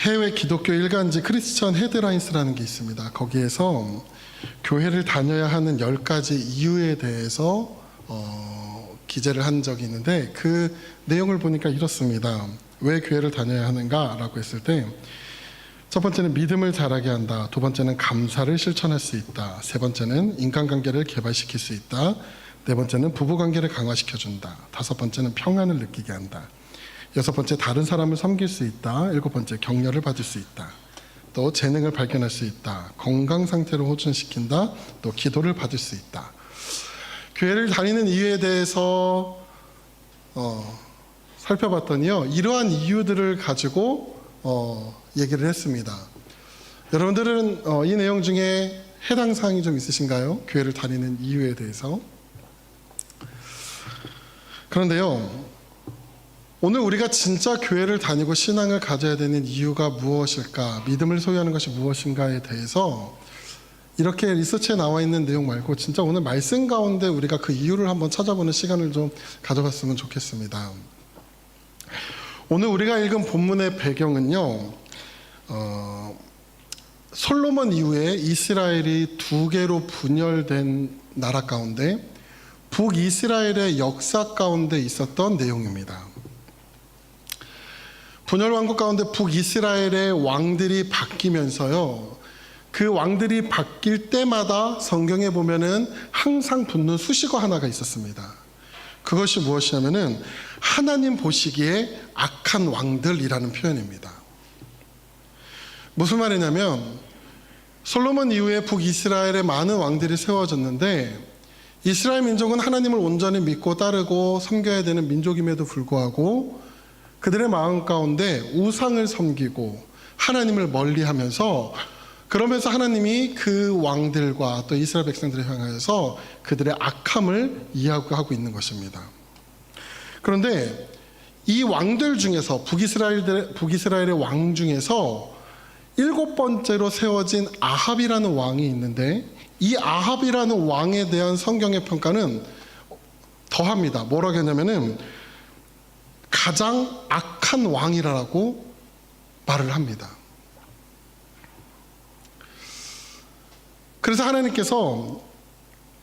해외 기독교 일간지 크리스천 헤드라인스라는 게 있습니다. 거기에서 교회를 다녀야 하는 10가지 이유에 대해서 기재를 한 적이 있는데, 그 내용을 보니까 이렇습니다. 왜 교회를 다녀야 하는가라고 했을 때, 첫 번째는 믿음을 자라게 한다. 두 번째는 감사를 실천할 수 있다. 세 번째는 인간관계를 개발시킬 수 있다. 네 번째는 부부관계를 강화시켜준다. 다섯 번째는 평안을 느끼게 한다. 여섯 번째, 다른 사람을 섬길 수 있다. 일곱 번째, 격려를 받을 수 있다. 또 재능을 발견할 수 있다. 건강 상태를 호전시킨다. 또 기도를 받을 수 있다. 교회를 다니는 이유에 대해서 살펴봤더니요, 이러한 이유들을 가지고 얘기를 했습니다. 여러분들은 이 내용 중에 해당 사항이 좀 있으신가요? 교회를 다니는 이유에 대해서. 그런데요, 오늘 우리가 진짜 교회를 다니고 신앙을 가져야 되는 이유가 무엇일까, 믿음을 소유하는 것이 무엇인가에 대해서 이렇게 리서치에 나와 있는 내용 말고 진짜 오늘 말씀 가운데 우리가 그 이유를 한번 찾아보는 시간을 좀 가져봤으면 좋겠습니다. 오늘 우리가 읽은 본문의 배경은요, 솔로몬 이후에 이스라엘이 두 개로 분열된 나라 가운데 북이스라엘의 역사 가운데 있었던 내용입니다. 분열 왕국 가운데 북이스라엘의 왕들이 바뀌면서요, 그 왕들이 바뀔 때마다 성경에 보면은 항상 붙는 수식어 하나가 있었습니다. 그것이 무엇이냐면은 하나님 보시기에 악한 왕들이라는 표현입니다. 무슨 말이냐면, 솔로몬 이후에 북이스라엘에 많은 왕들이 세워졌는데, 이스라엘 민족은 하나님을 온전히 믿고 따르고 섬겨야 되는 민족임에도 불구하고 그들의 마음 가운데 우상을 섬기고 하나님을 멀리하면서, 그러면서 하나님이 그 왕들과 또 이스라엘 백성들을 향하여서 그들의 악함을 이야기하고 있는 것입니다. 그런데 이 왕들 중에서 북이스라엘의 왕 중에서 7번째로 세워진 아합이라는 왕이 있는데, 이 아합이라는 왕에 대한 성경의 평가는 더합니다. 뭐라고 했냐면은 가장 악한 왕이라고 말을 합니다. 그래서 하나님께서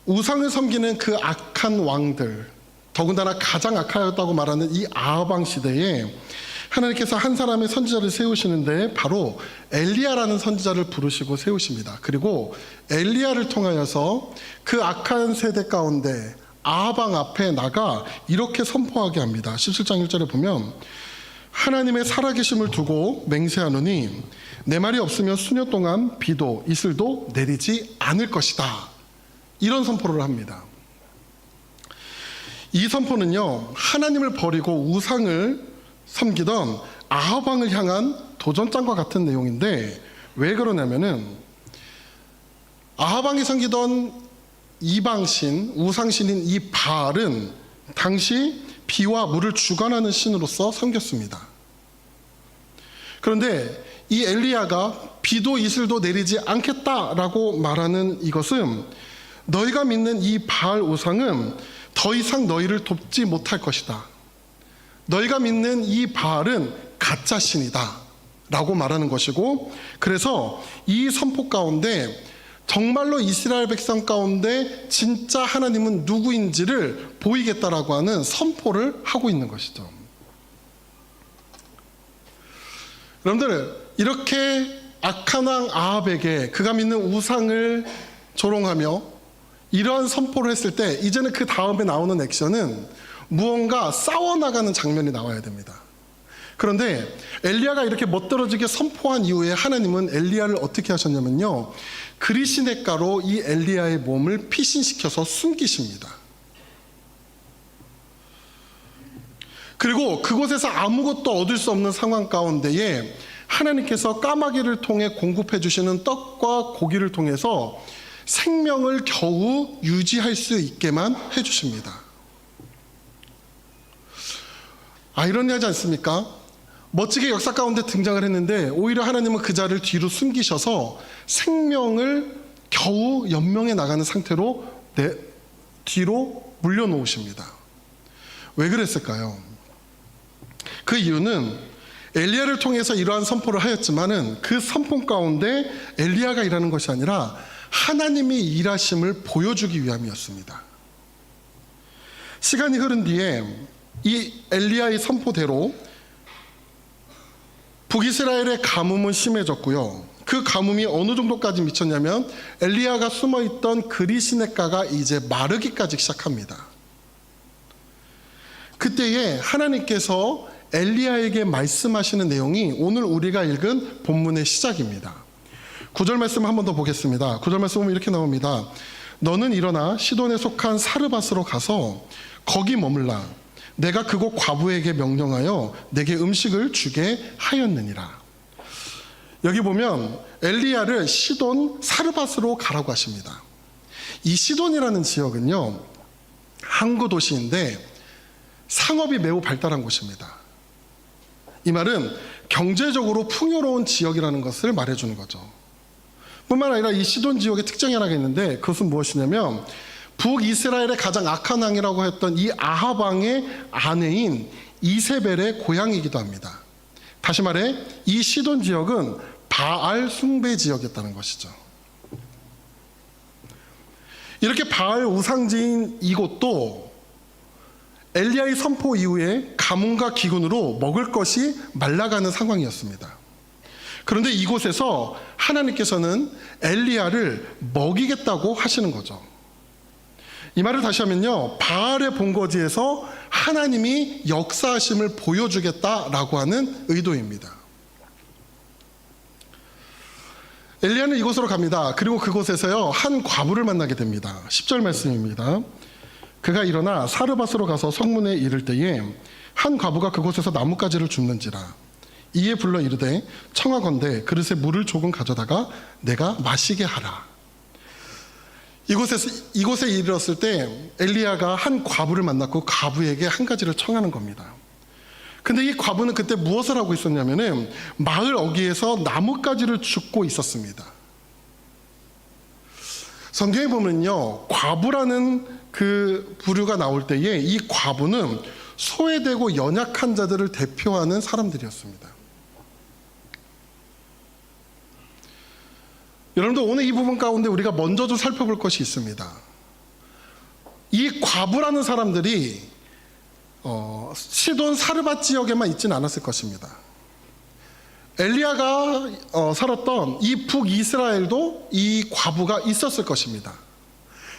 우상을 섬기는 그 악한 왕들, 더군다나 가장 악하였다고 말하는 이 아합 왕 시대에 하나님께서 한 사람의 선지자를 세우시는데 바로 엘리야라는 선지자를 부르시고 세우십니다. 그리고 엘리야를 통하여서 그 악한 세대 가운데 아합 왕 앞에 나가 이렇게 선포하게 합니다. 17장 1절에 보면, 하나님의 살아계심을 두고 맹세하노니 내 말이 없으면 수년 동안 비도 이슬도 내리지 않을 것이다. 이런 선포를 합니다. 이 선포는요, 하나님을 버리고 우상을 섬기던 아합 왕을 향한 도전장과 같은 내용인데, 왜 그러냐면은 아합 왕이 섬기던 이방신, 우상신인 이 바알은 당시 비와 물을 주관하는 신으로서 섬겼습니다. 그런데 이 엘리야가 비도 이슬도 내리지 않겠다라고 말하는 이것은, 너희가 믿는 이 바알 우상은 더 이상 너희를 돕지 못할 것이다. 너희가 믿는 이 바알은 가짜 신이다 라고 말하는 것이고, 그래서 이 선포 가운데 정말로 이스라엘 백성 가운데 진짜 하나님은 누구인지를 보이겠다라고 하는 선포를 하고 있는 것이죠. 여러분들, 이렇게 악한 왕 아합에게 그가 믿는 우상을 조롱하며 이러한 선포를 했을 때, 이제는 그 다음에 나오는 액션은 무언가 싸워나가는 장면이 나와야 됩니다. 그런데 엘리야가 이렇게 멋들어지게 선포한 이후에 하나님은 엘리야를 어떻게 하셨냐면요, 그리시네가로 이 엘리야의 몸을 피신시켜서 숨기십니다. 그리고 그곳에서 아무것도 얻을 수 없는 상황 가운데에 하나님께서 까마귀를 통해 공급해 주시는 떡과 고기를 통해서 생명을 겨우 유지할 수 있게만 해주십니다. 아이러니하지 않습니까? 멋지게 역사 가운데 등장을 했는데 오히려 하나님은 그 자를 뒤로 숨기셔서 생명을 겨우 연명해 나가는 상태로 뒤로 물려놓으십니다. 왜 그랬을까요? 그 이유는 엘리야를 통해서 이러한 선포를 하였지만은 그 선포 가운데 엘리야가 일하는 것이 아니라 하나님이 일하심을 보여주기 위함이었습니다. 시간이 흐른 뒤에 이 엘리야의 선포대로 북이스라엘의 가뭄은 심해졌고요. 그 가뭄이 어느 정도까지 미쳤냐면 엘리야가 숨어있던 그리 시냇가가 이제 마르기까지 시작합니다. 그때에 하나님께서 엘리야에게 말씀하시는 내용이 오늘 우리가 읽은 본문의 시작입니다. 9절 말씀 한 번 더 보겠습니다. 9절 말씀 보면 이렇게 나옵니다. 너는 일어나 시돈에 속한 사르밧으로 가서 거기 머물라. 내가 그곳 과부에게 명령하여 내게 음식을 주게 하였느니라. 여기 보면 엘리야를 시돈 사르밧으로 가라고 하십니다. 이 시돈이라는 지역은요, 항구 도시인데 상업이 매우 발달한 곳입니다. 이 말은 경제적으로 풍요로운 지역이라는 것을 말해주는 거죠. 뿐만 아니라 이 시돈 지역의 특징이 하나가 있는데 그것은 무엇이냐면 북이스라엘의 가장 악한 왕이라고 했던 이 아합 왕의 아내인 이세벨의 고향이기도 합니다. 다시 말해 이 시돈 지역은 바알 숭배 지역이었다는 것이죠. 이렇게 바알 우상지인 이곳도 엘리야의 선포 이후에 가뭄과 기근으로 먹을 것이 말라가는 상황이었습니다. 그런데 이곳에서 하나님께서는 엘리야를 먹이겠다고 하시는 거죠. 이 말을 다시 하면요, 바알의 본거지에서 하나님이 역사하심을 보여주겠다라고 하는 의도입니다. 엘리야는 이곳으로 갑니다. 그리고 그곳에서요, 한 과부를 만나게 됩니다. 10절 말씀입니다. 그가 일어나 사르밧으로 가서 성문에 이를 때에 한 과부가 그곳에서 나뭇가지를 줍는지라. 이에 불러 이르되 청하건대 그릇에 물을 조금 가져다가 내가 마시게 하라. 이곳에 이르렀을 때 엘리야가 한 과부를 만났고 과부에게 한 가지를 청하는 겁니다. 근데 이 과부는 그때 무엇을 하고 있었냐면은 마을 어귀에서 나뭇가지를 줍고 있었습니다. 성경에 보면요, 과부라는 그 부류가 나올 때에 이 과부는 소외되고 연약한 자들을 대표하는 사람들이었습니다. 여러분들 오늘 이 부분 가운데 우리가 먼저 좀 살펴볼 것이 있습니다. 이 과부라는 사람들이 시돈 사르밧 지역에만 있지는 않았을 것입니다. 엘리야가 살았던 이 북이스라엘도 이 과부가 있었을 것입니다.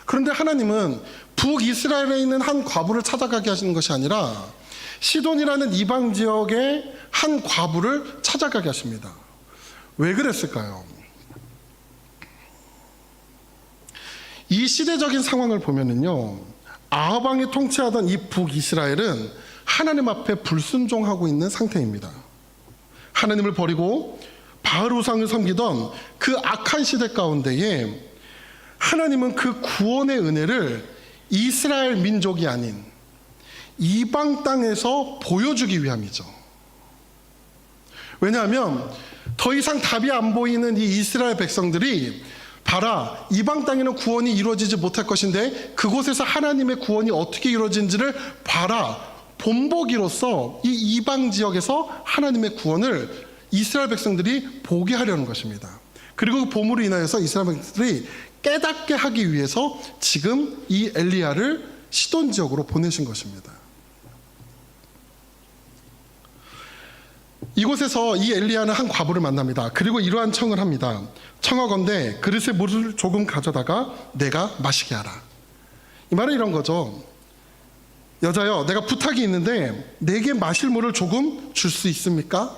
그런데 하나님은 북이스라엘에 있는 한 과부를 찾아가게 하시는 것이 아니라 시돈이라는 이방 지역의 한 과부를 찾아가게 하십니다. 왜 그랬을까요? 이 시대적인 상황을 보면은요, 아합 왕이 통치하던 이 북이스라엘은 하나님 앞에 불순종하고 있는 상태입니다. 하나님을 버리고 바알 우상을 섬기던 그 악한 시대 가운데에 하나님은 그 구원의 은혜를 이스라엘 민족이 아닌 이방 땅에서 보여주기 위함이죠. 왜냐하면 더 이상 답이 안 보이는 이 이스라엘 백성들이 봐라, 이방 땅에는 구원이 이루어지지 못할 것인데 그곳에서 하나님의 구원이 어떻게 이루어진지를 봐라, 본보기로서 이 이방 지역에서 하나님의 구원을 이스라엘 백성들이 보게 하려는 것입니다. 그리고 그 보물로 인하여서 이스라엘 백성들이 깨닫게 하기 위해서 지금 이 엘리야를 시돈 지역으로 보내신 것입니다. 이곳에서 이 엘리야는 한 과부를 만납니다. 그리고 이러한 청을 합니다. 청하건대 그릇에 물을 조금 가져다가 내가 마시게 하라. 이 말은 이런 거죠. 여자여, 내가 부탁이 있는데 내게 마실 물을 조금 줄 수 있습니까?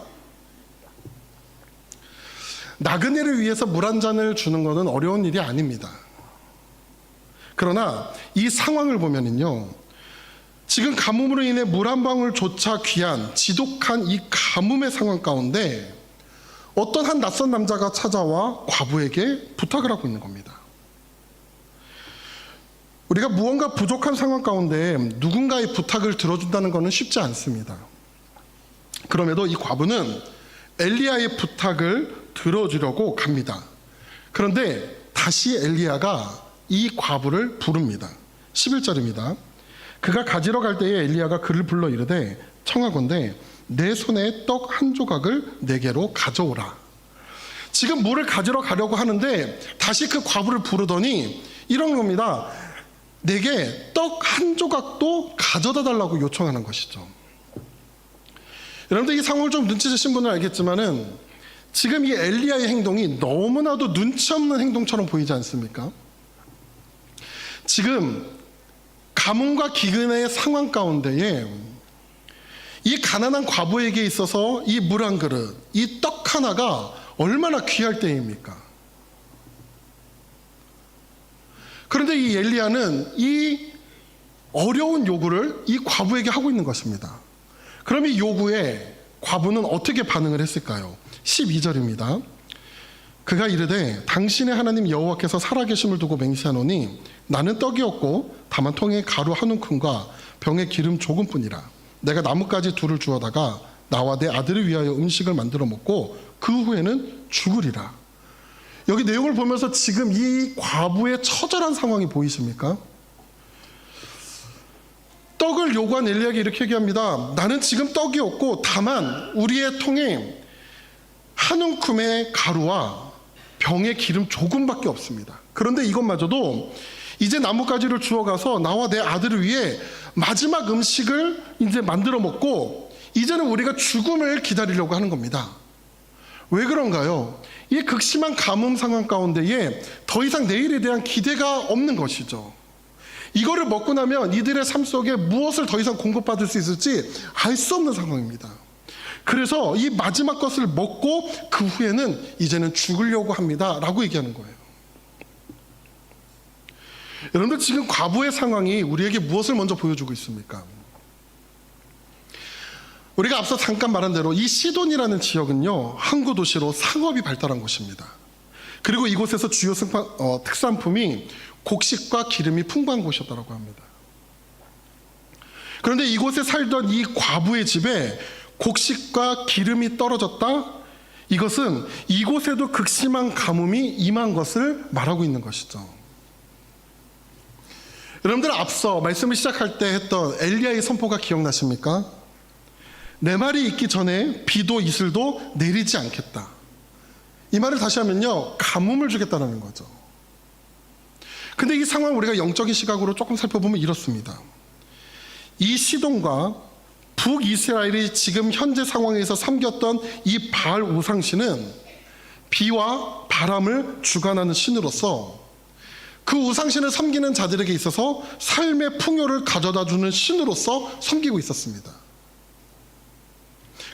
나그네를 위해서 물 한 잔을 주는 것은 어려운 일이 아닙니다. 그러나 이 상황을 보면은요, 지금 가뭄으로 인해 물 한 방울조차 귀한 지독한 이 가뭄의 상황 가운데 어떤 한 낯선 남자가 찾아와 과부에게 부탁을 하고 있는 겁니다. 우리가 무언가 부족한 상황 가운데 누군가의 부탁을 들어준다는 것은 쉽지 않습니다. 그럼에도 이 과부는 엘리야의 부탁을 들어주려고 갑니다. 그런데 다시 엘리야가 이 과부를 부릅니다. 11절입니다. 그가 가지러 갈 때에 엘리야가 그를 불러 이르되 청하건대 내 손에 떡 한 조각을 내게로 가져오라. 지금 물을 가지러 가려고 하는데 다시 그 과부를 부르더니 이런 겁니다. 내게 떡 한 조각도 가져다 달라고 요청하는 것이죠. 여러분들 이 상황을 좀 눈치채신 분은 알겠지만은 지금 이 엘리야의 행동이 너무나도 눈치 없는 행동처럼 보이지 않습니까? 지금 가뭄과 기근의 상황 가운데에 이 가난한 과부에게 있어서 이 물 한 그릇, 이 떡 하나가 얼마나 귀할 때입니까? 그런데 이 엘리야는 이 어려운 요구를 이 과부에게 하고 있는 것입니다. 그럼 이 요구에 과부는 어떻게 반응을 했을까요? 12절입니다. 그가 이르되 당신의 하나님 여호와께서 살아계심을 두고 맹세하노니 나는 떡이 없고 다만 통에 가루 한 움큼과 병에 기름 조금뿐이라. 내가 나뭇가지 둘을 주워다가 나와 내 아들을 위하여 음식을 만들어 먹고 그 후에는 죽으리라. 여기 내용을 보면서 지금 이 과부의 처절한 상황이 보이십니까? 떡을 요구한 엘리야에게 이렇게 얘기합니다. 나는 지금 떡이 없고 다만 우리의 통에 한 움큼의 가루와 병에 기름 조금밖에 없습니다. 그런데 이것마저도 이제 나뭇가지를 주워가서 나와 내 아들을 위해 마지막 음식을 이제 만들어 먹고 이제는 우리가 죽음을 기다리려고 하는 겁니다. 왜 그런가요? 이 극심한 가뭄 상황 가운데에 더 이상 내일에 대한 기대가 없는 것이죠. 이거를 먹고 나면 이들의 삶 속에 무엇을 더 이상 공급받을 수 있을지 알 수 없는 상황입니다. 그래서 이 마지막 것을 먹고 그 후에는 이제는 죽으려고 합니다 라고 얘기하는 거예요. 여러분들 지금 과부의 상황이 우리에게 무엇을 먼저 보여주고 있습니까? 우리가 앞서 잠깐 말한 대로 이 시돈이라는 지역은요, 항구 도시로 상업이 발달한 곳입니다. 그리고 이곳에서 주요 특산품이 곡식과 기름이 풍부한 곳이었다고 합니다. 그런데 이곳에 살던 이 과부의 집에 곡식과 기름이 떨어졌다? 이것은 이곳에도 극심한 가뭄이 임한 것을 말하고 있는 것이죠. 여러분들 앞서 말씀을 시작할 때 했던 엘리야의 선포가 기억나십니까? 내 말이 있기 전에 비도 이슬도 내리지 않겠다. 이 말을 다시 하면요, 가뭄을 주겠다는 거죠. 근데 이 상황을 우리가 영적인 시각으로 조금 살펴보면 이렇습니다. 이 시돈과 북이스라엘이 지금 현재 상황에서 섬겼던 이 바알 우상신은 비와 바람을 주관하는 신으로서 그 우상신을 섬기는 자들에게 있어서 삶의 풍요를 가져다 주는 신으로서 섬기고 있었습니다.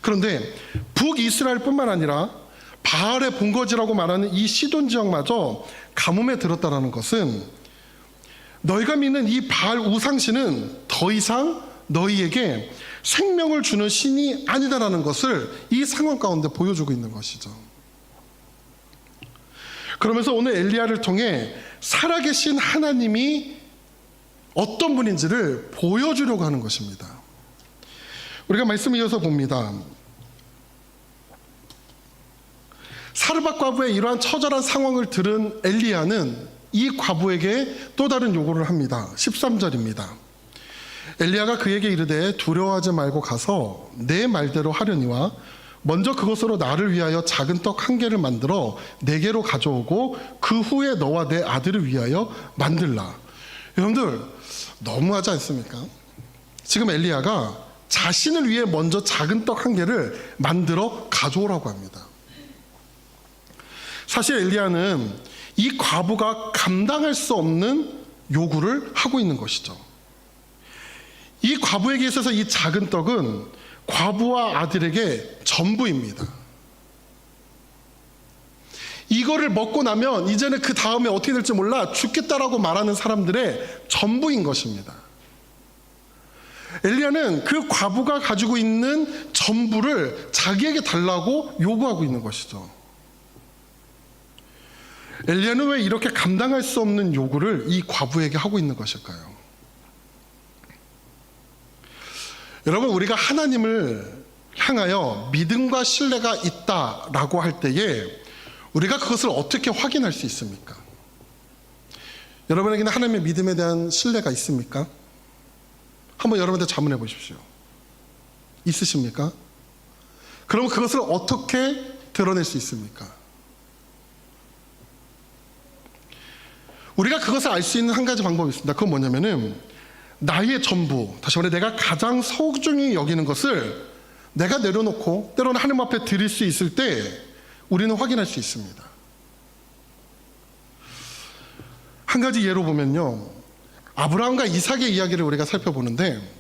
그런데 북이스라엘뿐만 아니라 바알의 본거지라고 말하는 이 시돈 지역마저 가뭄에 들었다는 것은 너희가 믿는 이 바알 우상신은 더 이상 너희에게 생명을 주는 신이 아니다라는 것을 이 상황 가운데 보여주고 있는 것이죠. 그러면서 오늘 엘리야를 통해 살아계신 하나님이 어떤 분인지를 보여주려고 하는 것입니다. 우리가 말씀을 이어서 봅니다. 사르밧 과부의 이러한 처절한 상황을 들은 엘리야는 이 과부에게 또 다른 요구를 합니다. 13절입니다. 엘리야가 그에게 이르되 두려워하지 말고 가서 내 말대로 하려니와 먼저 그것으로 나를 위하여 작은 떡 한 개를 만들어 내게로 가져오고 그 후에 너와 내 아들을 위하여 만들라. 여러분들 너무하지 않습니까? 지금 엘리야가 자신을 위해 먼저 작은 떡 한 개를 만들어 가져오라고 합니다. 사실 엘리야는 이 과부가 감당할 수 없는 요구를 하고 있는 것이죠. 이 과부에게 있어서 이 작은 떡은 과부와 아들에게 전부입니다. 이거를 먹고 나면 이제는 그 다음에 어떻게 될지 몰라 죽겠다라고 말하는 사람들의 전부인 것입니다. 엘리야는 그 과부가 가지고 있는 전부를 자기에게 달라고 요구하고 있는 것이죠. 엘리야는 왜 이렇게 감당할 수 없는 요구를 이 과부에게 하고 있는 것일까요? 여러분, 우리가 하나님을 향하여 믿음과 신뢰가 있다라고 할 때에 우리가 그것을 어떻게 확인할 수 있습니까? 여러분에게는 하나님의 믿음에 대한 신뢰가 있습니까? 한번 여러분들 자문해 보십시오. 있으십니까? 그럼 그것을 어떻게 드러낼 수 있습니까? 우리가 그것을 알 수 있는 한 가지 방법이 있습니다. 그건 뭐냐면은 나의 전부, 다시 말해 내가 가장 소중히 여기는 것을 내가 내려놓고 때로는 하나님 앞에 드릴 수 있을 때 우리는 확인할 수 있습니다. 한 가지 예로 보면요, 아브라함과 이삭의 이야기를 우리가 살펴보는데,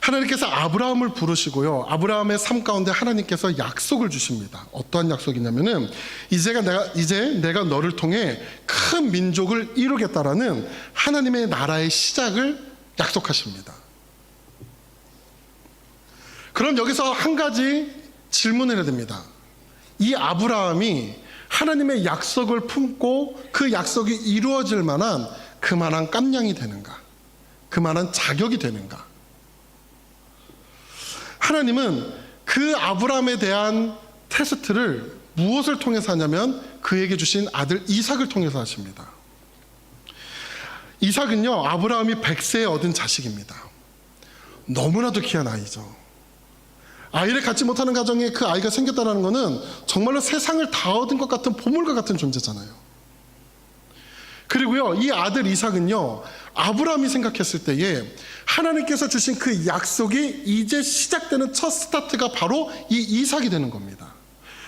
하나님께서 아브라함을 부르시고요, 아브라함의 삶 가운데 하나님께서 약속을 주십니다. 어떠한 약속이냐면은 이제 내가 너를 통해 큰 민족을 이루겠다라는 하나님의 나라의 시작을 약속하십니다. 그럼 여기서 한 가지 질문을 해야 됩니다. 이 아브라함이 하나님의 약속을 품고 그 약속이 이루어질 만한 그만한 깜냥이 되는가? 그만한 자격이 되는가? 하나님은 그 아브라함에 대한 테스트를 무엇을 통해서 하냐면 그에게 주신 아들 이삭을 통해서 하십니다. 이삭은요, 아브라함이 100세에 얻은 자식입니다. 너무나도 귀한 아이죠. 아이를 갖지 못하는 가정에 그 아이가 생겼다는 것은 정말로 세상을 다 얻은 것 같은 보물과 같은 존재잖아요. 그리고요, 이 아들 이삭은요, 아브라함이 생각했을 때에 하나님께서 주신 그 약속이 이제 시작되는 첫 스타트가 바로 이 이삭이 되는 겁니다.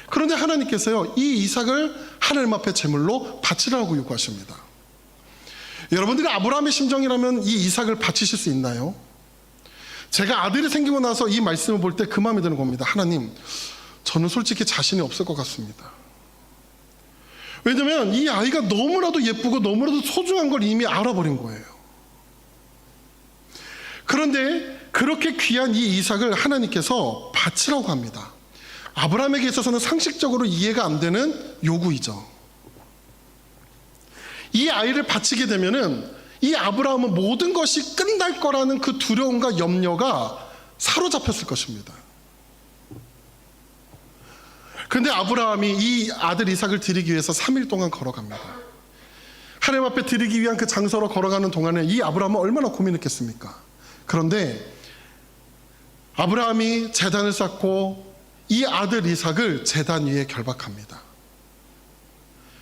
그런데 하나님께서요, 이 이삭을 하나님 앞에 제물로 바치라고 요구하십니다. 여러분들이 아브라함의 심정이라면 이 이삭을 바치실 수 있나요? 제가 아들이 생기고 나서 이 말씀을 볼 때 그 마음이 드는 겁니다. 하나님, 저는 솔직히 자신이 없을 것 같습니다. 왜냐하면 이 아이가 너무나도 예쁘고 너무나도 소중한 걸 이미 알아버린 거예요. 그런데 그렇게 귀한 이 이삭을 하나님께서 바치라고 합니다. 아브라함에게 있어서는 상식적으로 이해가 안 되는 요구이죠. 이 아이를 바치게 되면은 이 아브라함은 모든 것이 끝날 거라는 그 두려움과 염려가 사로잡혔을 것입니다. 그런데 아브라함이 이 아들 이삭을 드리기 위해서 3일 동안 걸어갑니다. 하나님 앞에 드리기 위한 그 장소로 걸어가는 동안에 이 아브라함은 얼마나 고민했겠습니까? 그런데 아브라함이 제단을 쌓고 이 아들 이삭을 제단 위에 결박합니다.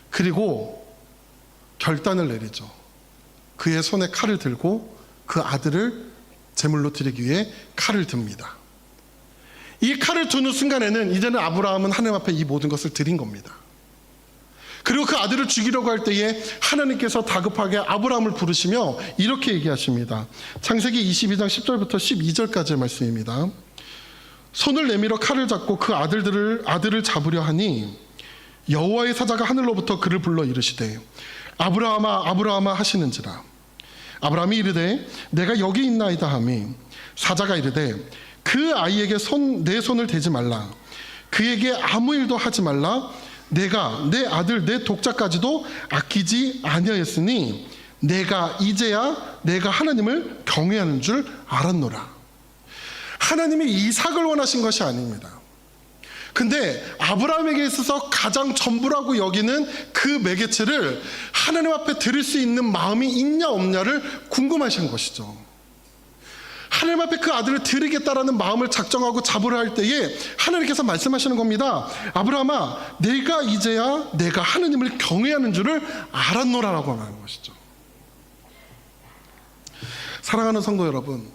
그리고 결단을 내리죠. 그의 손에 칼을 들고 그 아들을 제물로 드리기 위해 칼을 듭니다. 이 칼을 두는 순간에는 이제는 아브라함은 하나님 앞에 이 모든 것을 드린 겁니다. 그리고 그 아들을 죽이려고 할 때에 하나님께서 다급하게 아브라함을 부르시며 이렇게 얘기하십니다. 창세기 22장 10절부터 12절까지의 말씀입니다. 손을 내밀어 칼을 잡고 그 아들을 잡으려 하니 여호와의 사자가 하늘로부터 그를 불러 이르시되 아브라함아 아브라함아 하시는지라. 아브라함이 이르되 내가 여기 있나이다 하매 사자가 이르되 그 아이에게 내 손을 대지 말라. 그에게 아무 일도 하지 말라. 내가 내 아들 내 독자까지도 아끼지 아니하였으니 내가 이제야 내가 하나님을 경외하는 줄 알았노라. 하나님이 이삭을 원하신 것이 아닙니다. 근데 아브라함에게 있어서 가장 전부라고 여기는 그 매개체를 하나님 앞에 드릴 수 있는 마음이 있냐 없냐를 궁금하신 것이죠. 하나님 앞에 그 아들을 드리겠다라는 마음을 작정하고 잡으려 할 때에 하나님께서 말씀하시는 겁니다. 아브라함아, 내가 이제야 내가 하나님을 경외하는 줄을 알았노라라고 하는 것이죠. 사랑하는 성도 여러분,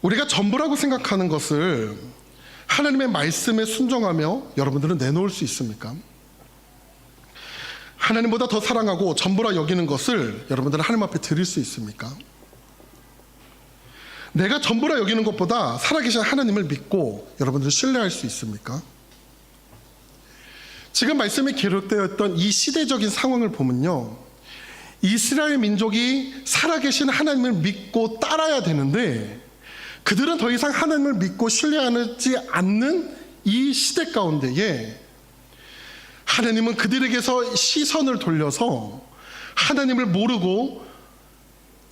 우리가 전부라고 생각하는 것을 하나님의 말씀에 순종하며 여러분들은 내놓을 수 있습니까? 하나님보다 더 사랑하고 전부라 여기는 것을 여러분들은 하나님 앞에 드릴 수 있습니까? 내가 전부라 여기는 것보다 살아계신 하나님을 믿고 여러분들은 신뢰할 수 있습니까? 지금 말씀에 기록되어 있던 이 시대적인 상황을 보면요, 이스라엘 민족이 살아계신 하나님을 믿고 따라야 되는데 그들은 더 이상 하나님을 믿고 신뢰하지 않는 이 시대 가운데에 하나님은 그들에게서 시선을 돌려서 하나님을 모르고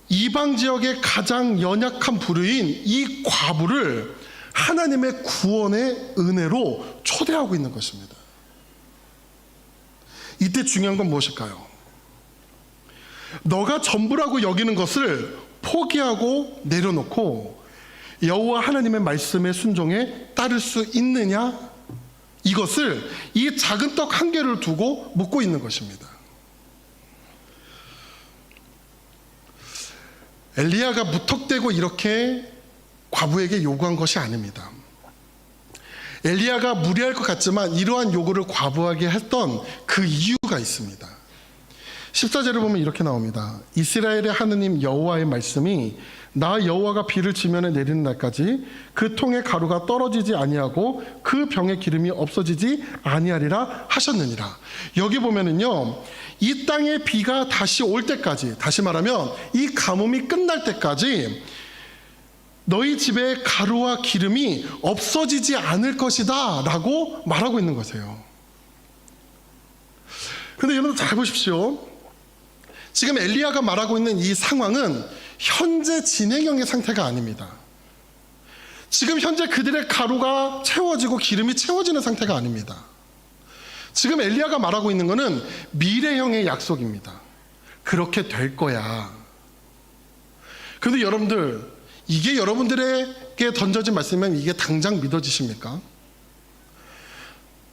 이방 지역의 가장 연약한 부류인 이 과부를 하나님의 구원의 은혜로 초대하고 있는 것입니다. 이때 중요한 건 무엇일까요? 너가 전부라고 여기는 것을 포기하고 내려놓고 여호와 하나님의 말씀에 순종해 따를 수 있느냐? 이것을 이 작은 떡 한 개를 두고 묻고 있는 것입니다. 엘리야가 무턱대고 이렇게 과부에게 요구한 것이 아닙니다. 엘리야가 무리할 것 같지만 이러한 요구를 과부하게 했던 그 이유가 있습니다. 14절을 보면 이렇게 나옵니다. 이스라엘의 하느님 여호와의 말씀이 나 여호와가 비를 지면에 내리는 날까지 그 통의 가루가 떨어지지 아니하고 그 병의 기름이 없어지지 아니하리라 하셨느니라. 여기 보면은요, 이 땅에 비가 다시 올 때까지, 다시 말하면 이 가뭄이 끝날 때까지 너희 집에 가루와 기름이 없어지지 않을 것이다 라고 말하고 있는 것이에요. 그런데 여러분 잘 보십시오. 지금 엘리야가 말하고 있는 이 상황은 현재 진행형의 상태가 아닙니다. 지금 현재 그들의 가루가 채워지고 기름이 채워지는 상태가 아닙니다. 지금 엘리야가 말하고 있는 것은 미래형의 약속입니다. 그렇게 될 거야. 그런데 여러분들, 이게 여러분들에게 던져진 말씀이면 이게 당장 믿어지십니까?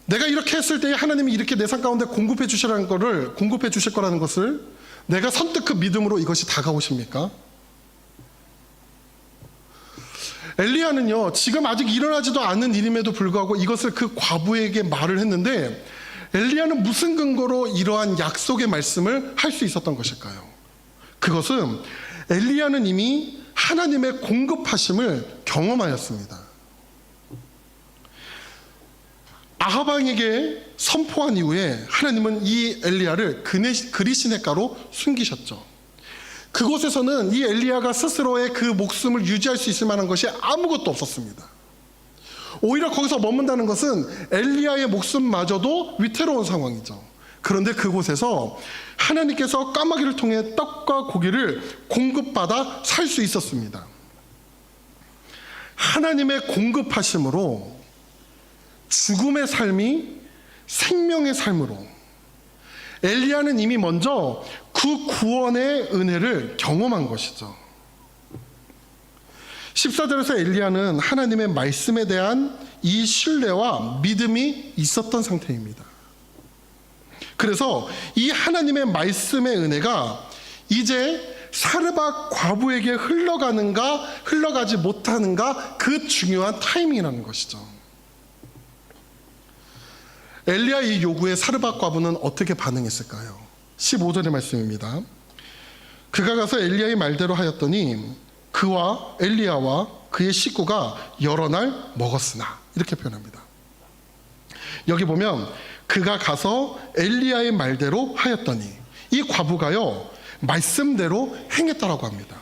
내가 이렇게 했을 때 하나님이 이렇게 내 삶 가운데 공급해 주실 거라는 것을 내가 선뜻 그 믿음으로 이것이 다가오십니까? 엘리야는요, 지금 아직 일어나지도 않은 일임에도 불구하고 이것을 그 과부에게 말을 했는데, 엘리야는 무슨 근거로 이러한 약속의 말씀을 할 수 있었던 것일까요? 그것은 엘리야는 이미 하나님의 공급하심을 경험하였습니다. 아합 왕에게 선포한 이후에 하나님은 이 엘리야를 그리시네가로 숨기셨죠. 그곳에서는 이 엘리야가 스스로의 그 목숨을 유지할 수 있을 만한 것이 아무것도 없었습니다. 오히려 거기서 머문다는 것은 엘리야의 목숨마저도 위태로운 상황이죠. 그런데 그곳에서 하나님께서 까마귀를 통해 떡과 고기를 공급받아 살 수 있었습니다. 하나님의 공급하심으로 죽음의 삶이 생명의 삶으로, 엘리야는 이미 먼저 그 구원의 은혜를 경험한 것이죠. 14절에서 엘리야는 하나님의 말씀에 대한 이 신뢰와 믿음이 있었던 상태입니다. 그래서 이 하나님의 말씀의 은혜가 이제 사르밧 과부에게 흘러가는가 흘러가지 못하는가, 그 중요한 타이밍이라는 것이죠. 엘리야의 요구에 사르밧 과부는 어떻게 반응했을까요? 15절의 말씀입니다. 그가 가서 엘리야의 말대로 하였더니 그와 엘리야와 그의 식구가 여러 날 먹었으나, 이렇게 표현합니다. 여기 보면 그가 가서 엘리야의 말대로 하였더니, 이 과부가요 말씀대로 행했다라고 합니다.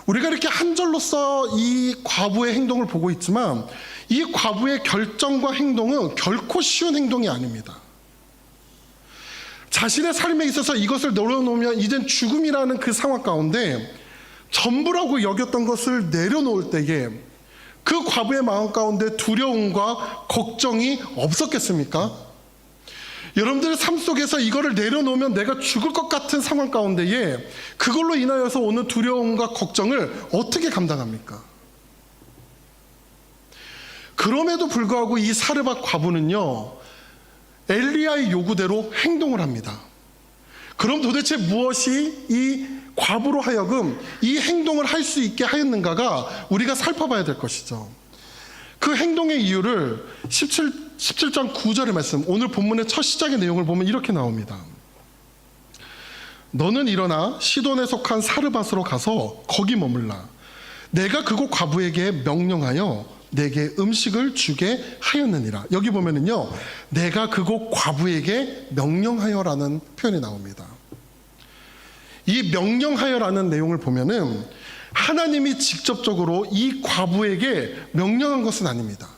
우리가 이렇게 한 절로서 이 과부의 행동을 보고 있지만 이 과부의 결정과 행동은 결코 쉬운 행동이 아닙니다. 자신의 삶에 있어서 이것을 내려놓으면 이젠 죽음이라는 그 상황 가운데 전부라고 여겼던 것을 내려놓을 때에 그 과부의 마음 가운데 두려움과 걱정이 없었겠습니까? 여러분들의 삶 속에서 이거를 내려놓으면 내가 죽을 것 같은 상황 가운데에 그걸로 인하여서 오는 두려움과 걱정을 어떻게 감당합니까? 그럼에도 불구하고 이 사르밧 과부는요, 엘리야의 요구대로 행동을 합니다. 그럼 도대체 무엇이 이 과부로 하여금 이 행동을 할 수 있게 하였는가가 우리가 살펴봐야 될 것이죠. 그 행동의 이유를 17장 9절의 말씀, 오늘 본문의 첫 시작의 내용을 보면 이렇게 나옵니다. 너는 일어나 시돈에 속한 사르밧으로 가서 거기 머물라. 내가 그곳 과부에게 명령하여 내게 음식을 주게 하였느니라. 여기 보면은요, 내가 그곳 과부에게 명령하여라는 표현이 나옵니다. 이 명령하여라는 내용을 보면은 하나님이 직접적으로 이 과부에게 명령한 것은 아닙니다.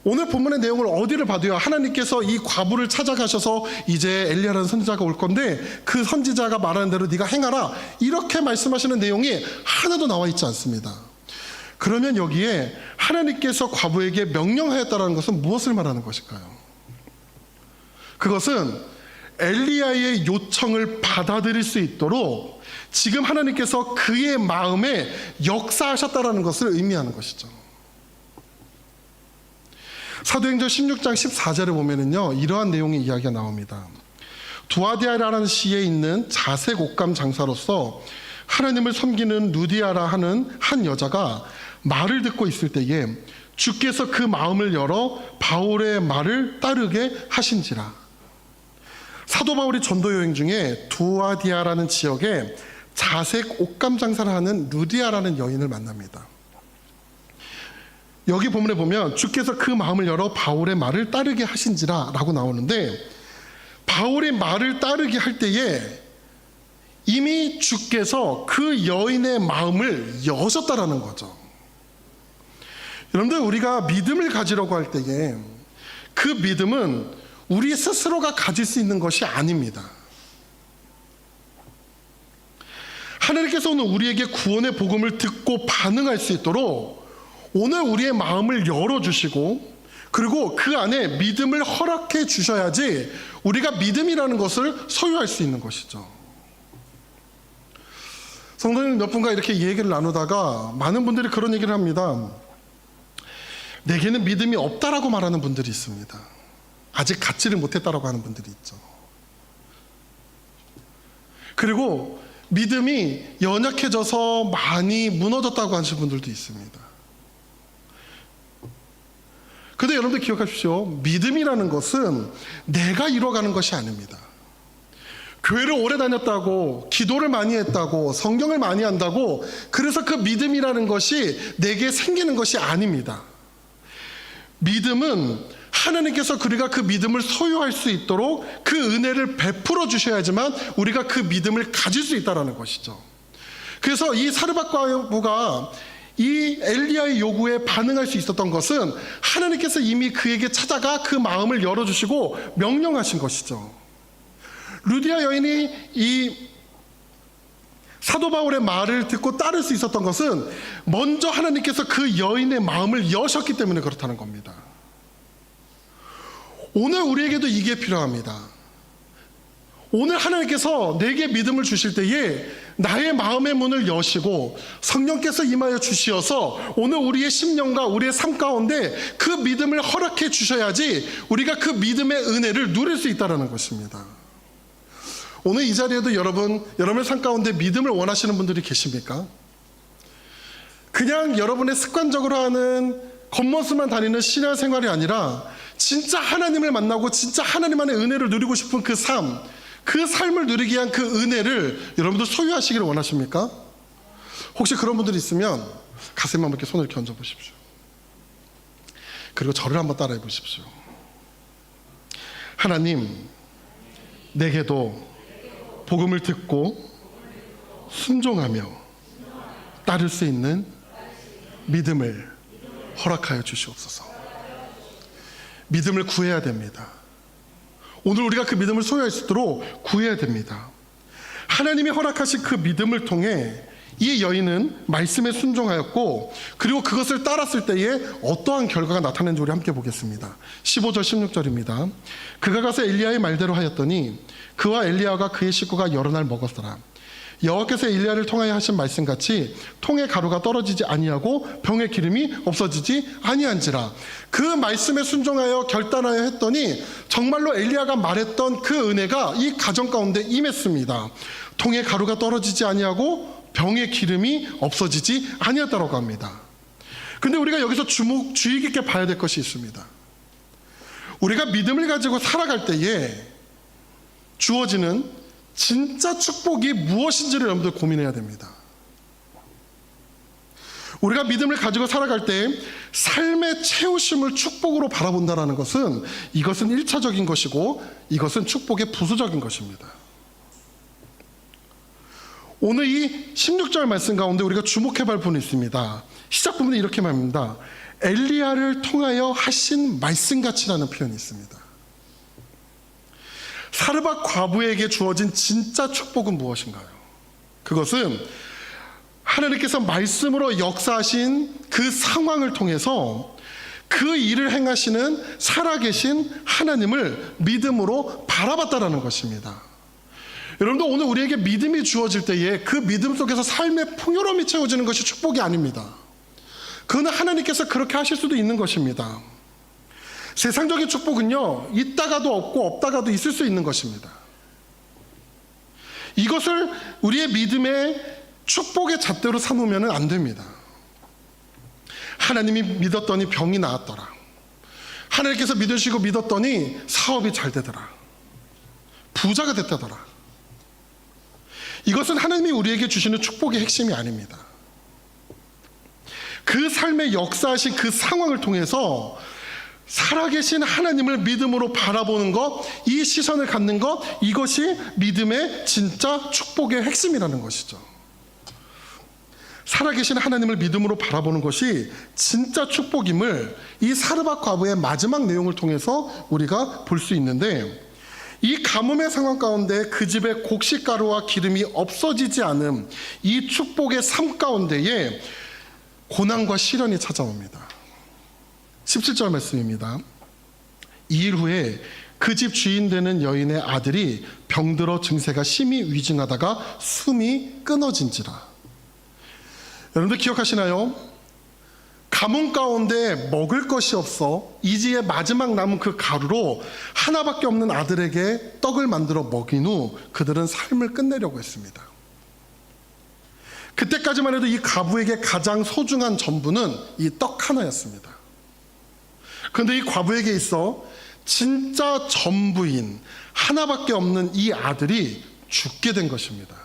오늘 본문의 내용을 어디를 봐도요, 하나님께서 이 과부를 찾아가셔서 이제 엘리야라는 선지자가 올 건데 그 선지자가 말하는 대로 네가 행하라, 이렇게 말씀하시는 내용이 하나도 나와 있지 않습니다. 그러면 여기에 하나님께서 과부에게 명령하였다는 것은 무엇을 말하는 것일까요? 그것은 엘리야의 요청을 받아들일 수 있도록 지금 하나님께서 그의 마음에 역사하셨다라는 것을 의미하는 것이죠. 사도행전 16장 14절에 보면은요, 이러한 내용의 이야기가 나옵니다. 두아디아라는 시에 있는 자색 옷감 장사로서 하나님을 섬기는 루디아라 하는 한 여자가 말을 듣고 있을 때에 주께서 그 마음을 열어 바울의 말을 따르게 하신지라. 사도 바울이 전도 여행 중에 두아디아라는 지역에 자색 옷감 장사를 하는 루디아라는 여인을 만납니다. 여기 본문에 보면 주께서 그 마음을 열어 바울의 말을 따르게 하신지라 라고 나오는데, 바울의 말을 따르게 할 때에 이미 주께서 그 여인의 마음을 여셨다라는 거죠. 여러분들, 우리가 믿음을 가지려고 할 때에 그 믿음은 우리 스스로가 가질 수 있는 것이 아닙니다. 하나님께서 오늘 우리에게 구원의 복음을 듣고 반응할 수 있도록 오늘 우리의 마음을 열어주시고, 그리고 그 안에 믿음을 허락해 주셔야지 우리가 믿음이라는 것을 소유할 수 있는 것이죠. 성도님 몇 분과 이렇게 얘기를 나누다가 많은 분들이 그런 얘기를 합니다. 내게는 믿음이 없다라고 말하는 분들이 있습니다. 아직 갖지를 못했다라고 하는 분들이 있죠. 그리고 믿음이 연약해져서 많이 무너졌다고 하시는 분들도 있습니다. 근데 여러분들 기억하십시오. 믿음이라는 것은 내가 이뤄가는 것이 아닙니다. 교회를 오래 다녔다고, 기도를 많이 했다고, 성경을 많이 한다고 그래서 그 믿음이라는 것이 내게 생기는 것이 아닙니다. 믿음은 하나님께서 우리가 그 믿음을 소유할 수 있도록 그 은혜를 베풀어 주셔야지만 우리가 그 믿음을 가질 수 있다는 것이죠. 그래서 이 사르밧 과부가 이 엘리야의 요구에 반응할 수 있었던 것은 하나님께서 이미 그에게 찾아가 그 마음을 열어주시고 명령하신 것이죠. 루디아 여인이 이 사도 바울의 말을 듣고 따를 수 있었던 것은 먼저 하나님께서 그 여인의 마음을 여셨기 때문에 그렇다는 겁니다. 오늘 우리에게도 이게 필요합니다. 오늘 하나님께서 내게 믿음을 주실 때에 나의 마음의 문을 여시고 성령께서 임하여 주시어서 오늘 우리의 심령과 우리의 삶 가운데 그 믿음을 허락해 주셔야지 우리가 그 믿음의 은혜를 누릴 수 있다는 것입니다. 오늘 이 자리에도 여러분의 삶 가운데 믿음을 원하시는 분들이 계십니까? 그냥 여러분의 습관적으로 하는 겉모습만 다니는 신앙 생활이 아니라 진짜 하나님을 만나고 진짜 하나님 안의 은혜를 누리고 싶은 그 삶, 그 삶을 누리기 위한 그 은혜를 여러분들 소유하시기를 원하십니까? 혹시 그런 분들이 있으면 가슴에 한번 이렇게 손을 이렇게 얹어 보십시오. 그리고 저를 한번 따라해 보십시오. 하나님, 내게도 복음을 듣고 순종하며 따를 수 있는 믿음을 허락하여 주시옵소서. 믿음을 구해야 됩니다. 오늘 우리가 그 믿음을 소유할 수 있도록 구해야 됩니다. 하나님이 허락하신 그 믿음을 통해 이 여인은 말씀에 순종하였고, 그리고 그것을 따랐을 때에 어떠한 결과가 나타났는지 우리 함께 보겠습니다. 15절 16절입니다. 그가 가서 엘리야의 말대로 하였더니 그와 엘리야가 그의 식구가 여러 날 먹었더라. 여호와께서 엘리야를 통하여 하신 말씀같이 통의 가루가 떨어지지 아니하고 병의 기름이 없어지지 아니한지라. 그 말씀에 순종하여 결단하여 했더니 정말로 엘리야가 말했던 그 은혜가 이 가정 가운데 임했습니다. 통의 가루가 떨어지지 아니하고 병의 기름이 없어지지 아니었다고 합니다. 근데 우리가 여기서 주의 깊게 봐야 될 것이 있습니다. 우리가 믿음을 가지고 살아갈 때에 주어지는 진짜 축복이 무엇인지를 여러분들 고민해야 됩니다. 우리가 믿음을 가지고 살아갈 때 삶의 채우심을 축복으로 바라본다는 것은 이것은 1차적인 것이고 이것은 축복의 부수적인 것입니다. 오늘 이 16절 말씀 가운데 우리가 주목해 볼 부분이 있습니다. 시작 부분에 이렇게 말합니다. 엘리야를 통하여 하신 말씀같이라는 표현이 있습니다. 사르밧 과부에게 주어진 진짜 축복은 무엇인가요? 그것은 하나님께서 말씀으로 역사하신 그 상황을 통해서 그 일을 행하시는 살아계신 하나님을 믿음으로 바라봤다라는 것입니다. 여러분들 오늘 우리에게 믿음이 주어질 때에 그 믿음 속에서 삶의 풍요로움이 채워지는 것이 축복이 아닙니다. 그건 하나님께서 그렇게 하실 수도 있는 것입니다. 세상적인 축복은요, 있다가도 없고 없다가도 있을 수 있는 것입니다. 이것을 우리의 믿음의 축복의 잣대로 삼으면 안 됩니다. 하나님이 믿었더니 병이 나았더라. 하나님께서 믿으시고 믿었더니 사업이 잘 되더라. 부자가 됐다더라. 이것은 하나님이 우리에게 주시는 축복의 핵심이 아닙니다. 그 삶의 역사하신 그 상황을 통해서 살아계신 하나님을 믿음으로 바라보는 것, 이 시선을 갖는 것, 이것이 믿음의 진짜 축복의 핵심이라는 것이죠. 살아계신 하나님을 믿음으로 바라보는 것이 진짜 축복임을 이 사르밧 과부의 마지막 내용을 통해서 우리가 볼 수 있는데, 이 가뭄의 상황 가운데 그 집에 곡식가루와 기름이 없어지지 않은 이 축복의 삶 가운데에 고난과 시련이 찾아옵니다. 17절 말씀입니다. 2일 후에 그 집 주인 되는 여인의 아들이 병들어 증세가 심히 위중하다가 숨이 끊어진지라. 여러분들 기억하시나요? 가뭄 가운데 먹을 것이 없어 이지의 마지막 남은 그 가루로 하나밖에 없는 아들에게 떡을 만들어 먹인 후 그들은 삶을 끝내려고 했습니다. 그때까지만 해도 이 과부에게 가장 소중한 전부는 이 떡 하나였습니다. 그런데 이 과부에게 있어 진짜 전부인 하나밖에 없는 이 아들이 죽게 된 것입니다.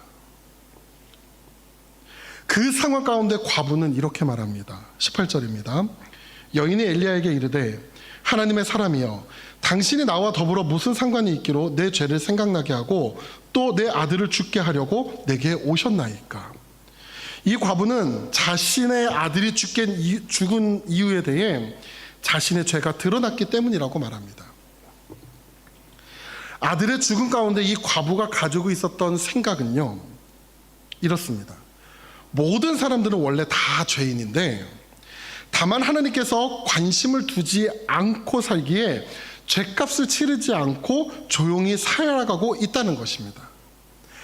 그 상황 가운데 과부는 이렇게 말합니다. 18절입니다. 여인이 엘리야에게 이르되 하나님의 사람이여, 당신이 나와 더불어 무슨 상관이 있기로 내 죄를 생각나게 하고 또 내 아들을 죽게 하려고 내게 오셨나이까. 이 과부는 자신의 아들이 죽은 이유에 대해 자신의 죄가 드러났기 때문이라고 말합니다. 아들의 죽음 가운데 이 과부가 가지고 있었던 생각은요, 이렇습니다. 모든 사람들은 원래 다 죄인인데 다만 하나님께서 관심을 두지 않고 살기에 죄값을 치르지 않고 조용히 살아가고 있다는 것입니다.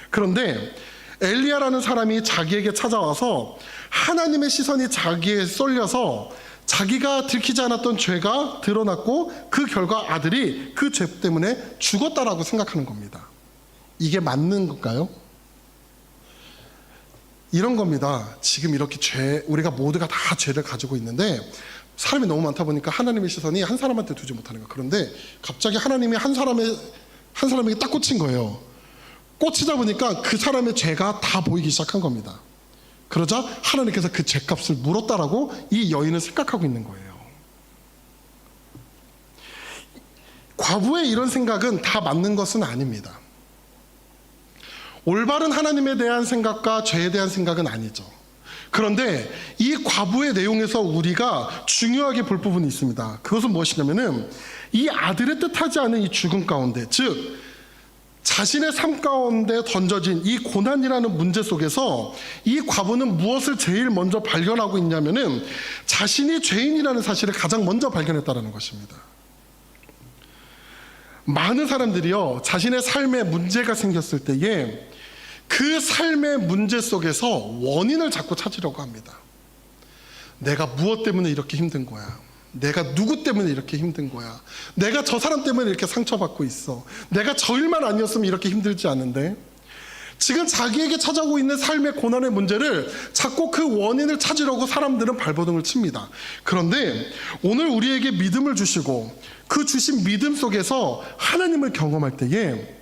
그런데 엘리야라는 사람이 자기에게 찾아와서 하나님의 시선이 자기에 쏠려서 자기가 들키지 않았던 죄가 드러났고 그 결과 아들이 그 죄 때문에 죽었다라고 생각하는 겁니다. 이게 맞는 건가요? 이런 겁니다. 지금 이렇게 우리가 모두가 다 죄를 가지고 있는데 사람이 너무 많다 보니까 하나님의 시선이 한 사람한테 두지 못하는 거예요. 그런데 갑자기 하나님이 한 사람에게 딱 꽂힌 거예요. 꽂히다 보니까 그 사람의 죄가 다 보이기 시작한 겁니다. 그러자 하나님께서 그 죄값을 물었다라고 이 여인은 생각하고 있는 거예요. 과부의 이런 생각은 다 맞는 것은 아닙니다. 올바른 하나님에 대한 생각과 죄에 대한 생각은 아니죠. 그런데 이 과부의 내용에서 우리가 중요하게 볼 부분이 있습니다. 그것은 무엇이냐면은 이 아들의 뜻하지 않은 이 죽음 가운데, 즉 자신의 삶 가운데 던져진 이 고난이라는 문제 속에서 이 과부는 무엇을 제일 먼저 발견하고 있냐면은 자신이 죄인이라는 사실을 가장 먼저 발견했다는 것입니다. 많은 사람들이요, 자신의 삶에 문제가 생겼을 때에 그 삶의 문제 속에서 원인을 자꾸 찾으려고 합니다. 내가 무엇 때문에 이렇게 힘든 거야? 내가 누구 때문에 이렇게 힘든 거야? 내가 저 사람 때문에 이렇게 상처받고 있어. 내가 저 일만 아니었으면 이렇게 힘들지 않은데. 지금 자기에게 찾아오고 있는 삶의 고난의 문제를 자꾸 그 원인을 찾으려고 사람들은 발버둥을 칩니다. 그런데 오늘 우리에게 믿음을 주시고 그 주신 믿음 속에서 하나님을 경험할 때에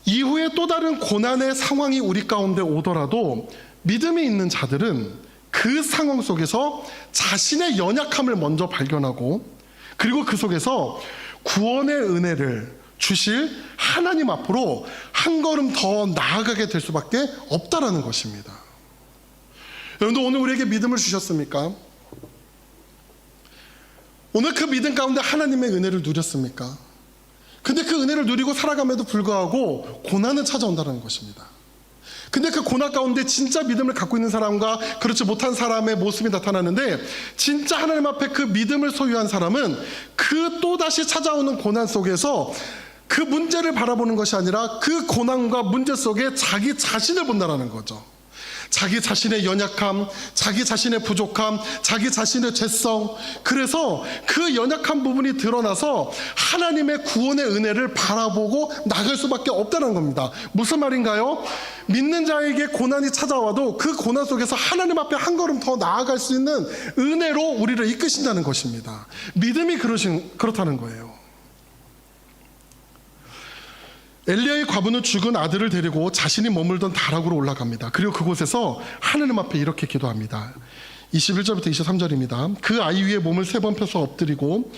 이후에 또 다른 고난의 상황이 우리 가운데 오더라도 믿음이 있는 자들은 그 상황 속에서 자신의 연약함을 먼저 발견하고 그리고 그 속에서 구원의 은혜를 주실 하나님 앞으로 한 걸음 더 나아가게 될 수밖에 없다라는 것입니다. 여러분들 오늘 우리에게 믿음을 주셨습니까? 오늘 그 믿음 가운데 하나님의 은혜를 누렸습니까? 근데 그 은혜를 누리고 살아감에도 불구하고 고난은 찾아온다는 것입니다. 근데 그 고난 가운데 진짜 믿음을 갖고 있는 사람과 그렇지 못한 사람의 모습이 나타나는데, 진짜 하나님 앞에 그 믿음을 소유한 사람은 그 또다시 찾아오는 고난 속에서 그 문제를 바라보는 것이 아니라 그 고난과 문제 속에 자기 자신을 본다라는 거죠. 자기 자신의 연약함, 자기 자신의 부족함, 자기 자신의 죄성. 그래서 그 연약한 부분이 드러나서 하나님의 구원의 은혜를 바라보고 나갈 수밖에 없다는 겁니다. 무슨 말인가요? 믿는 자에게 고난이 찾아와도 그 고난 속에서 하나님 앞에 한 걸음 더 나아갈 수 있는 은혜로 우리를 이끄신다는 것입니다. 믿음이 그렇다는 거예요. 엘리야의 과부는 죽은 아들을 데리고 자신이 머물던 다락으로 올라갑니다. 그리고 그곳에서 하느님 앞에 이렇게 기도합니다. 21절부터 23절입니다. 그 아이 위에 몸을 3번 펴서 엎드리고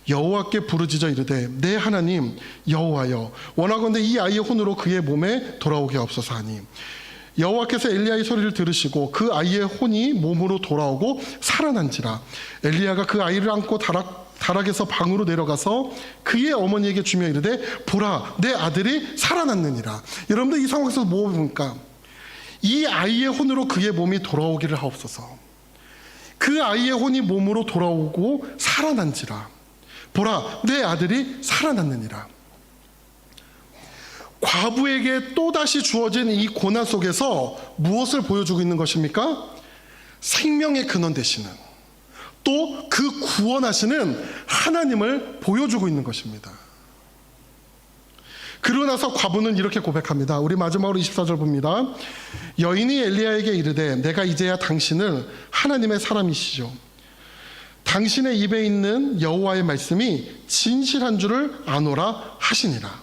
여호와께 부르짖어 이르되 내 하나님 여호와여 원하건대 이 아이의 혼으로 그의 몸에 돌아오게 없소서 하니 여호와께서 엘리야의 소리를 들으시고 그 아이의 혼이 몸으로 돌아오고 살아난지라. 엘리야가 그 아이를 안고 다락에서 방으로 내려가서 그의 어머니에게 주며 이르되 보라 내 아들이 살아났느니라. 여러분들 이 상황에서 뭐 봅니까? 이 아이의 혼으로 그의 몸이 돌아오기를 하옵소서. 그 아이의 혼이 몸으로 돌아오고 살아난지라. 보라 내 아들이 살아났느니라. 과부에게 또다시 주어진 이 고난 속에서 무엇을 보여주고 있는 것입니까? 생명의 근원 되시는, 또 그 구원하시는 하나님을 보여주고 있는 것입니다. 그러고 나서 과부는 이렇게 고백합니다. 우리 마지막으로 24절 봅니다. 여인이 엘리야에게 이르되 내가 이제야 당신을 하나님의 사람이시죠. 당신의 입에 있는 여호와의 말씀이 진실한 줄을 아노라 하시니라.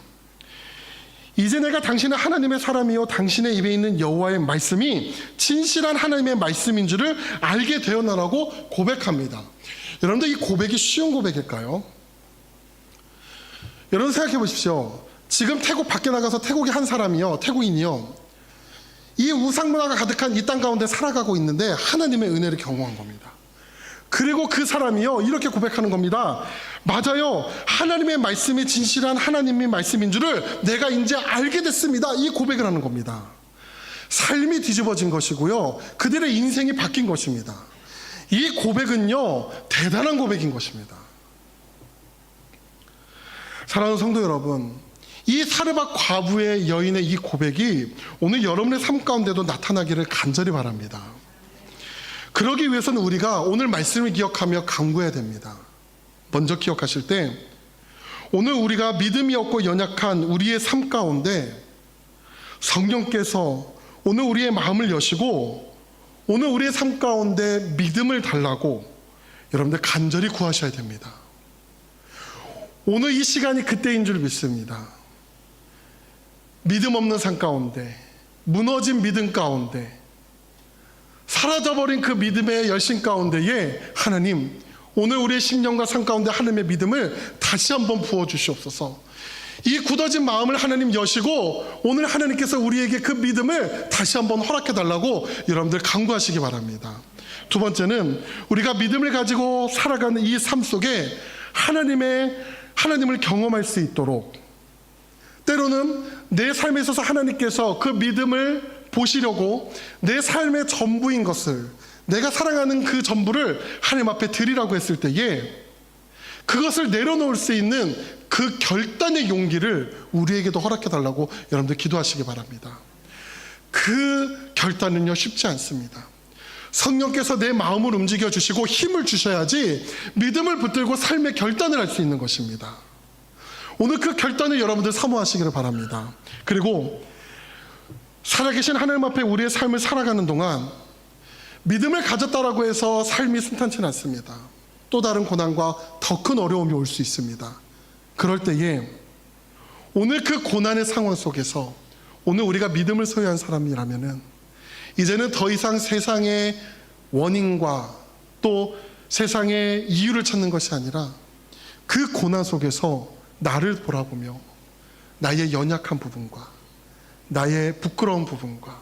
이제 내가 당신은 하나님의 사람이요 당신의 입에 있는 여호와의 말씀이 진실한 하나님의 말씀인 줄을 알게 되었나라고 고백합니다. 여러분들 이 고백이 쉬운 고백일까요? 여러분 생각해 보십시오. 지금 태국 밖에 나가서 태국의 한 사람이요, 태국인이요, 이 우상 문화가 가득한 이 땅 가운데 살아가고 있는데 하나님의 은혜를 경험한 겁니다. 그리고 그 사람이요 이렇게 고백하는 겁니다. 맞아요, 하나님의 말씀이 진실한 하나님의 말씀인 줄을 내가 이제 알게 됐습니다. 이 고백을 하는 겁니다. 삶이 뒤집어진 것이고요, 그들의 인생이 바뀐 것입니다. 이 고백은요 대단한 고백인 것입니다. 사랑하는 성도 여러분, 이 사르밧 과부의 여인의 이 고백이 오늘 여러분의 삶 가운데도 나타나기를 간절히 바랍니다. 그러기 위해서는 우리가 오늘 말씀을 기억하며 간구해야 됩니다. 먼저 기억하실 때, 오늘 우리가 믿음이 없고 연약한 우리의 삶 가운데 성령께서 오늘 우리의 마음을 여시고 오늘 우리의 삶 가운데 믿음을 달라고 여러분들 간절히 구하셔야 됩니다. 오늘 이 시간이 그때인 줄 믿습니다. 믿음 없는 삶 가운데, 무너진 믿음 가운데, 사라져버린 그 믿음의 열심 가운데에 하나님, 오늘 우리의 심령과 삶 가운데 하나님의 믿음을 다시 한번 부어주시옵소서. 이 굳어진 마음을 하나님 여시고 오늘 하나님께서 우리에게 그 믿음을 다시 한번 허락해달라고 여러분들 간구하시기 바랍니다. 두 번째는 우리가 믿음을 가지고 살아가는 이 삶 속에 하나님을 경험할 수 있도록, 때로는 내 삶에 있어서 하나님께서 그 믿음을 보시려고 내 삶의 전부인 것을, 내가 사랑하는 그 전부를 하나님 앞에 드리라고 했을 때에 그것을 내려놓을 수 있는 그 결단의 용기를 우리에게도 허락해달라고 여러분들 기도하시기 바랍니다. 그 결단은요 쉽지 않습니다. 성령께서 내 마음을 움직여 주시고 힘을 주셔야지 믿음을 붙들고 삶의 결단을 할 수 있는 것입니다. 오늘 그 결단을 여러분들 사모하시기를 바랍니다. 그리고 살아계신 하나님 앞에 우리의 삶을 살아가는 동안 믿음을 가졌다라고 해서 삶이 순탄치는 않습니다. 또 다른 고난과 더 큰 어려움이 올 수 있습니다. 그럴 때에 오늘 그 고난의 상황 속에서 오늘 우리가 믿음을 소유한 사람이라면은 이제는 더 이상 세상의 원인과 또 세상의 이유를 찾는 것이 아니라 그 고난 속에서 나를 돌아보며 나의 연약한 부분과 나의 부끄러운 부분과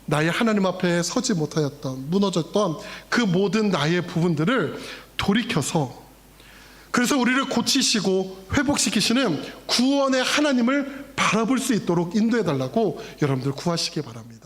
나의 하나님 앞에 서지 못하였던, 무너졌던 그 모든 나의 부분들을 돌이켜서, 그래서 우리를 고치시고 회복시키시는 구원의 하나님을 바라볼 수 있도록 인도해달라고 여러분들 구하시기 바랍니다.